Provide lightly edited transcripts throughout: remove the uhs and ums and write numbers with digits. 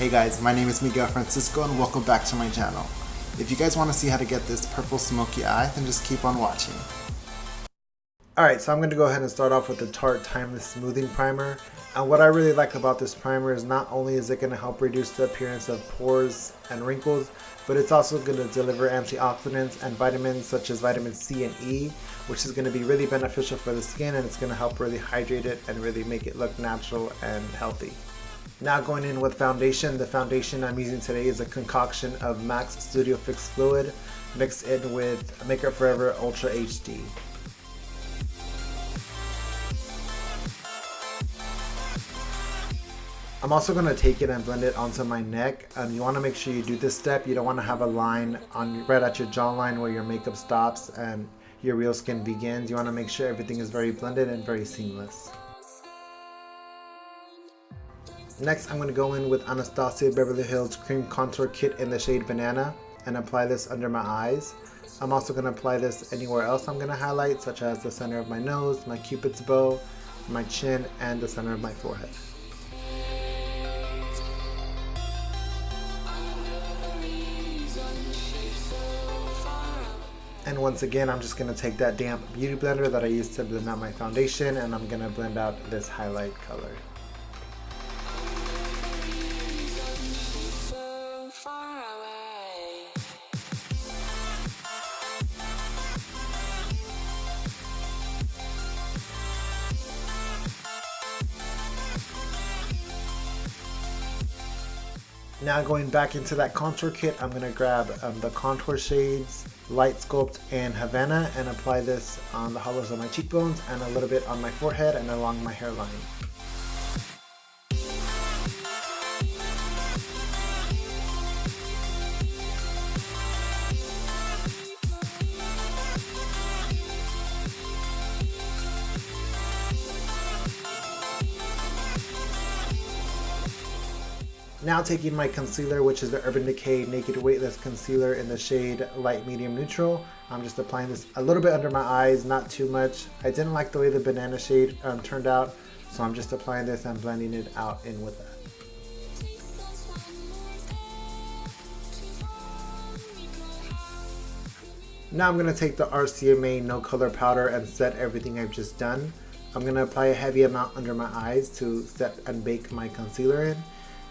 Hey guys, my name is Miguel Francisco and welcome back to my channel. If you guys want to see how to get this purple smoky eye, then just keep on watching. Alright, so I'm going to go ahead and start off with the Tarte Timeless Smoothing Primer. And what I really like about this primer is not only is it going to help reduce the appearance of pores and wrinkles, but it's also going to deliver antioxidants and vitamins such as vitamin C and E, which is going to be really beneficial for the skin, and it's going to help really hydrate it and really make it look natural and healthy. Now going in with foundation, the foundation I'm using today is a concoction of MAC's Studio Fix Fluid mixed in with Makeup Forever Ultra HD. I'm also going to take it and blend it onto my neck. You want to make sure you do this step. You don't want to have a line right at your jawline where your makeup stops and your real skin begins. You want to make sure everything is very blended and very seamless. Next, I'm going to go in with Anastasia Beverly Hills Cream Contour Kit in the shade Banana and apply this under my eyes. I'm also going to apply this anywhere else I'm going to highlight, such as the center of my nose, my cupid's bow, my chin, and the center of my forehead. And once again, I'm just going to take that damp beauty blender that I used to blend out my foundation, and I'm going to blend out this highlight color. Now going back into that contour kit, I'm going to grab the contour shades, Light Sculpt, and Havana, and apply this on the hollows of my cheekbones and a little bit on my forehead and along my hairline. Now taking my concealer, which is the Urban Decay Naked Weightless Concealer in the shade Light Medium Neutral. I'm just applying this a little bit under my eyes, not too much. I didn't like the way the banana shade turned out, so I'm just applying this and blending it out in with that. Now I'm going to take the RCMA No Color Powder and set everything I've just done. I'm going to apply a heavy amount under my eyes to set and bake my concealer in.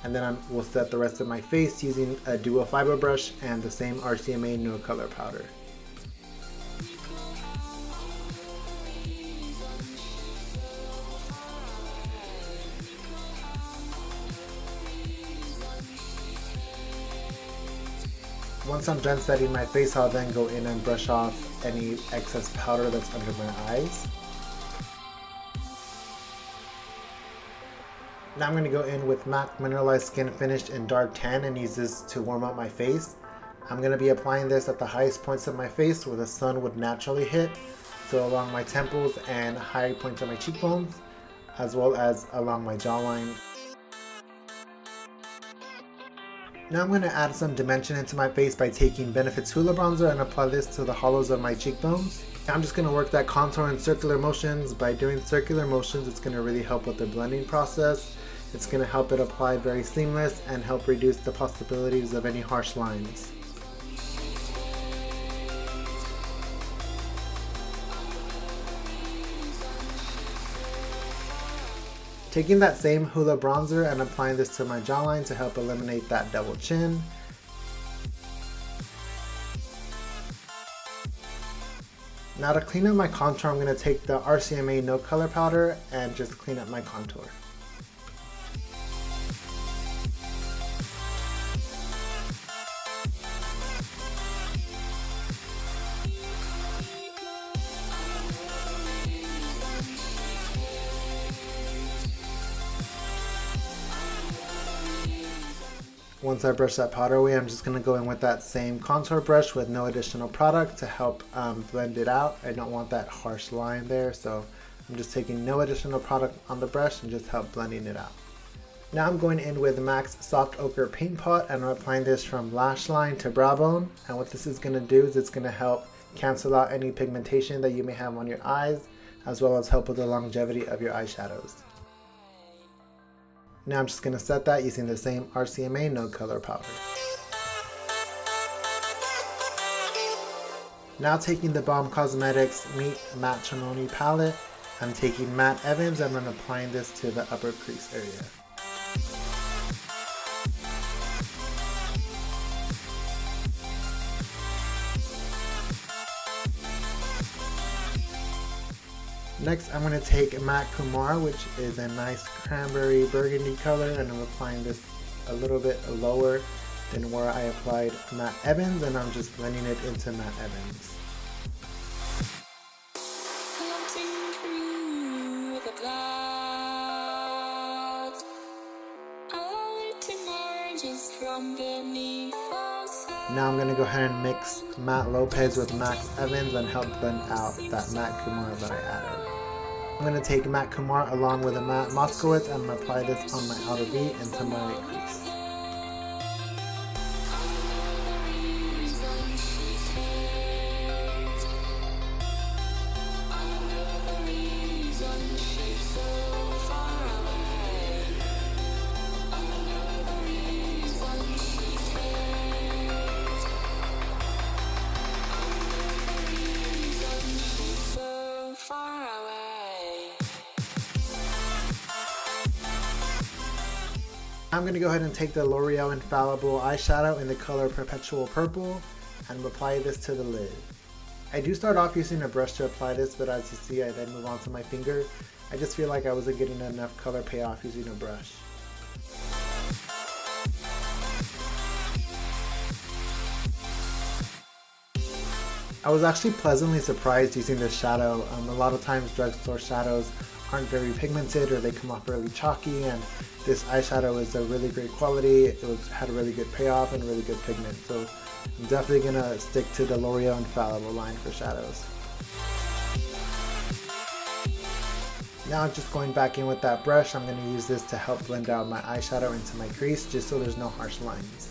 And then we'll set the rest of my face using a dual fiber brush and the same RCMA No Color Powder. Once I'm done setting my face, I'll then go in and brush off any excess powder that's under my eyes. Now I'm going to go in with MAC Mineralize Skin Finish in Dark Tan and use this to warm up my face. I'm going to be applying this at the highest points of my face where the sun would naturally hit, so along my temples and high points of my cheekbones, as well as along my jawline. Now I'm going to add some dimension into my face by taking Benefit's Hoola bronzer and apply this to the hollows of my cheekbones. I'm just going to work that contour in circular motions. By doing circular motions, it's going to really help with the blending process. It's going to help it apply very seamless and help reduce the possibilities of any harsh lines. Taking that same Hoola bronzer and applying this to my jawline to help eliminate that double chin. Now to clean up my contour, I'm going to take the RCMA No Color Powder and just clean up my contour. Once I brush that powder away, I'm just going to go in with that same contour brush with no additional product to help blend it out. I don't want that harsh line there, so I'm just taking no additional product on the brush and just help blending it out. Now I'm going in with MAC's Soft Ochre Paint Pot and I'm applying this from lash line to brow bone. And what this is going to do is it's going to help cancel out any pigmentation that you may have on your eyes, as well as help with the longevity of your eyeshadows. Now I'm just going to set that using the same RCMA no color powder. Now taking the Balm Cosmetics Meet Matrimony palette, I'm taking Matte Evans and I'm applying this to the upper crease area. Next, I'm going to take mikefgarza, which is a nice cranberry burgundy color, and I'm applying this a little bit lower than where I applied Matte Evans, and I'm just blending it into Matte Evans. Now I'm going to go ahead and mix Matte Lopez with Matte Evans and help blend out that mikefgarza that I added. I'm going to take mikefgarza along with a matte Moskowitz and apply this on my outer V into my crease. I'm going to go ahead and take the L'Oreal Infallible eyeshadow in the color Perpetual Purple and apply this to the lid. I do start off using a brush to apply this, but as you see I then move on to my finger. I just feel like I wasn't getting enough color payoff using a brush. I was actually pleasantly surprised using this shadow. A lot of times drugstore shadows aren't very pigmented or they come off really chalky, and this eyeshadow is a really great quality. It had a really good payoff and really good pigment, so I'm definitely going to stick to the L'Oreal Infallible line for shadows. Now just going back in with that brush, I'm going to use this to help blend out my eyeshadow into my crease just so there's no harsh lines.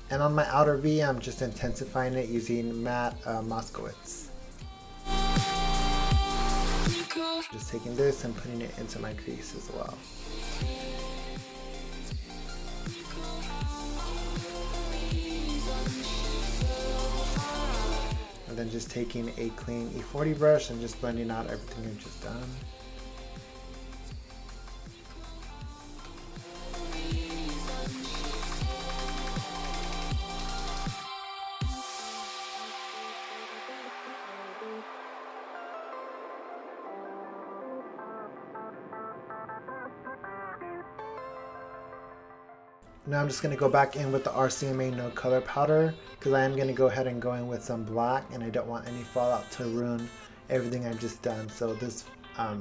And on my outer V, I'm just intensifying it using matte Moskowitz. Just taking this and putting it into my crease as well. And then just taking a clean E40 brush and just blending out everything I've just done. Now I'm just going to go back in with the RCMA no color powder because I am going to go ahead and go in with some black, and I don't want any fallout to ruin everything I've just done. So this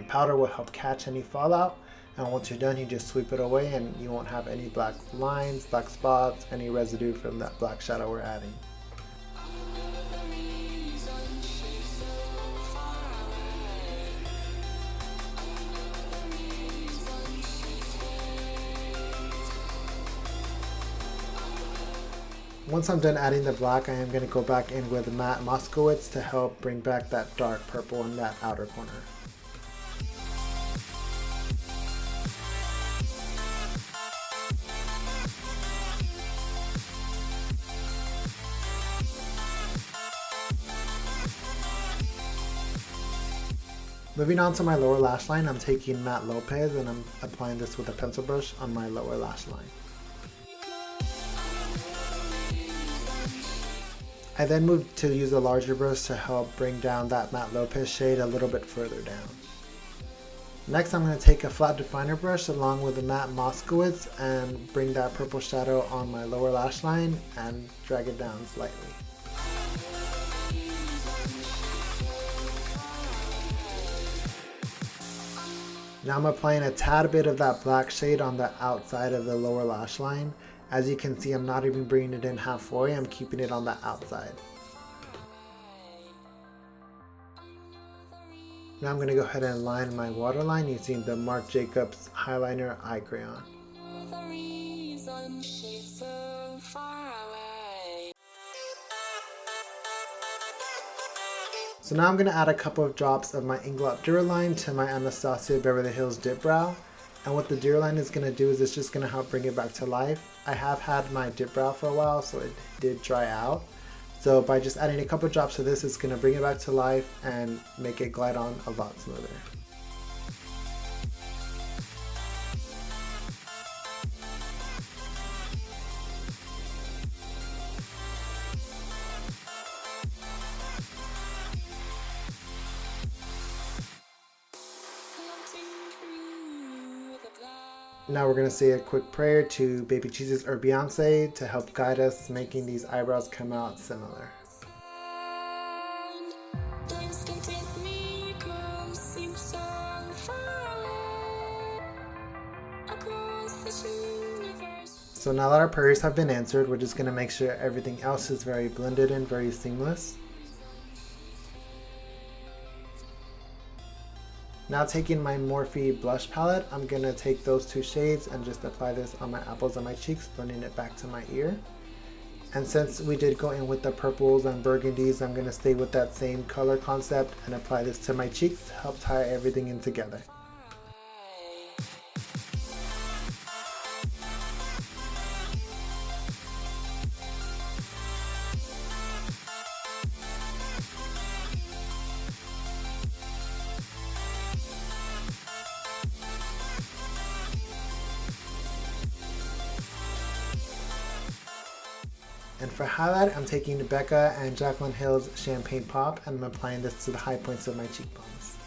powder will help catch any fallout, and once you're done you just sweep it away and you won't have any black lines, black spots, any residue from that black shadow we're adding. Once I'm done adding the black, I am going to go back in with matte Moskowitz to help bring back that dark purple in that outer corner. Moving on to my lower lash line, I'm taking Matte Lopez and I'm applying this with a pencil brush on my lower lash line. I then moved to use a larger brush to help bring down that Matte Lopez shade a little bit further down. Next I'm going to take a flat definer brush along with a matte Moskowitz and bring that purple shadow on my lower lash line and drag it down slightly. Now I'm applying a tad bit of that black shade on the outside of the lower lash line. As you can see, I'm not even bringing it in halfway, I'm keeping it on the outside. Now I'm going to go ahead and line my waterline using the Marc Jacobs Highlander eye crayon. one, she's so far away. So now I'm going to add a couple of drops of my Inglot Duraline to my Anastasia Beverly Hills DipBrow. And what the Duraline is going to do is it's just going to help bring it back to life. I have had my DipBrow for a while, so it did dry out. So by just adding a couple drops of this, it's going to bring it back to life and make it glide on a lot smoother. Now we're going to say a quick prayer to Baby Jesus or Beyonce to help guide us making these eyebrows come out similar. So now that our prayers have been answered, we're just going to make sure everything else is very blended and very seamless. Now taking my Morphe blush palette, I'm going to take those two shades and just apply this on my apples and my cheeks, blending it back to my ear. And since we did go in with the purples and burgundies, I'm going to stay with that same color concept and apply this to my cheeks to help tie everything in together. And for highlight, I'm taking the BECCA and Jaclyn Hill's Champagne Pop and I'm applying this to the high points of my cheekbones.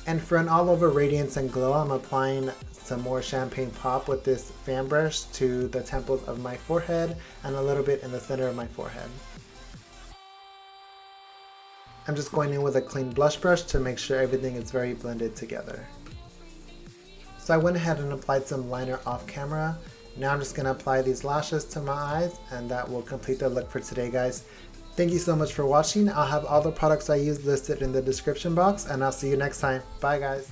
And for an all-over radiance and glow, I'm applying some more Champagne Pop with this fan brush to the temples of my forehead and a little bit in the center of my forehead. I'm just going in with a clean blush brush to make sure everything is very blended together. So I went ahead and applied some liner off camera. Now I'm just going to apply these lashes to my eyes and that will complete the look for today, guys. Thank you so much for watching. I'll have all the products I use listed in the description box and I'll see you next time. Bye guys.